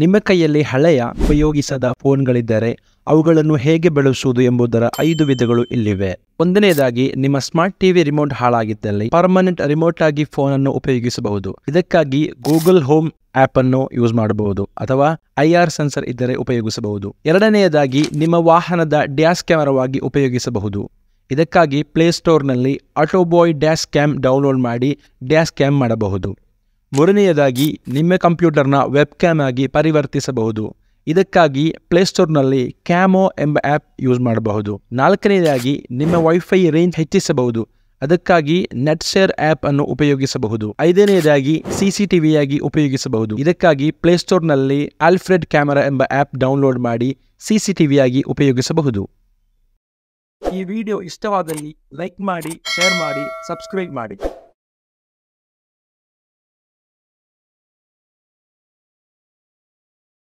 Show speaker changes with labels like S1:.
S1: ನಿಮ್ಮ ಕೈಯಲ್ಲಿ ಹಳೆಯ ಉಪಯೋಗಿಸದ ಫೋನ್ಗಳಿದ್ದರೆ ಅವುಗಳನ್ನು ಹೇಗೆ ಬಳಸುವುದು ಎಂಬುದರ 5 ವಿಧಗಳು ಇಲ್ಲಿವೆ. ಒಂದನೆಯದಾಗಿ, ನಿಮ್ಮ ಸ್ಮಾರ್ಟ್ ಟಿವಿ ರಿಮೋಟ್ ಹಾಳಾಗಿದ್ದಲ್ಲಿ ಪರ್ಮನೆಂಟ್ ರಿಮೋಟ್ ಆಗಿ ಫೋನ್ ಅನ್ನು ಉಪಯೋಗಿಸಬಹುದು. ಇದಕ್ಕಾಗಿ ಗೂಗಲ್ ಹೋಮ್ ಆಪ್ ಅನ್ನು ಯೂಸ್ ಮಾಡಬಹುದು ಅಥವಾ IR ಸೆನ್ಸರ್ ಇದ್ದರೆ ಉಪಯೋಗಿಸಬಹುದು. ಎರಡನೆಯದಾಗಿ, ನಿಮ್ಮ ವಾಹನದ ಡ್ಯಾಶ್ ಕ್ಯಾಮೆರಾವಾಗಿ ಉಪಯೋಗಿಸಬಹುದು. ಇದಕ್ಕಾಗಿ ಪ್ಲೇಸ್ಟೋರ್ನಲ್ಲಿ ಆಟೋಬಾಯ್ ಡ್ಯಾಶ್ ಕ್ಯಾಮ್ ಡೌನ್ಲೋಡ್ ಮಾಡಿ ಡ್ಯಾಶ್ ಕ್ಯಾಮ್ ಮಾಡಬಹುದು. ಮೂರನೆಯದಾಗಿ, ನಿಮ್ಮ ಕಂಪ್ಯೂಟರ್ನ ವೆಬ್ ಕ್ಯಾಮ್ ಆಗಿ ಪರಿವರ್ತಿಸಬಹುದು. ಇದಕ್ಕಾಗಿ ಪ್ಲೇಸ್ಟೋರ್ನಲ್ಲಿ ಕ್ಯಾಮೋ ಎಂಬ ಆ್ಯಪ್ ಯೂಸ್ ಮಾಡಬಹುದು. ನಾಲ್ಕನೆಯದಾಗಿ, ನಿಮ್ಮ ವೈಫೈ ರೇಂಜ್ ಹೆಚ್ಚಿಸಬಹುದು. ಅದಕ್ಕಾಗಿ ನೆಟ್ಶೇರ್ ಆ್ಯಪ್ ಅನ್ನು ಉಪಯೋಗಿಸಬಹುದು. ಐದನೆಯದಾಗಿ, CCTVಯಾಗಿ ಉಪಯೋಗಿಸಬಹುದು. ಇದಕ್ಕಾಗಿ ಪ್ಲೇಸ್ಟೋರ್ನಲ್ಲಿ ಆಲ್ಫ್ರೆಡ್ ಕ್ಯಾಮೆರಾ ಎಂಬ ಆ್ಯಪ್ ಡೌನ್ಲೋಡ್ ಮಾಡಿ CCTVಯಾಗಿ ಉಪಯೋಗಿಸಬಹುದು. ಈ ವಿಡಿಯೋ ಇಷ್ಟವಾದಲ್ಲಿ ಲೈಕ್ ಮಾಡಿ, ಶೇರ್ ಮಾಡಿ, ಸಬ್ಸ್ಕ್ರೈಬ್ ಮಾಡಿ.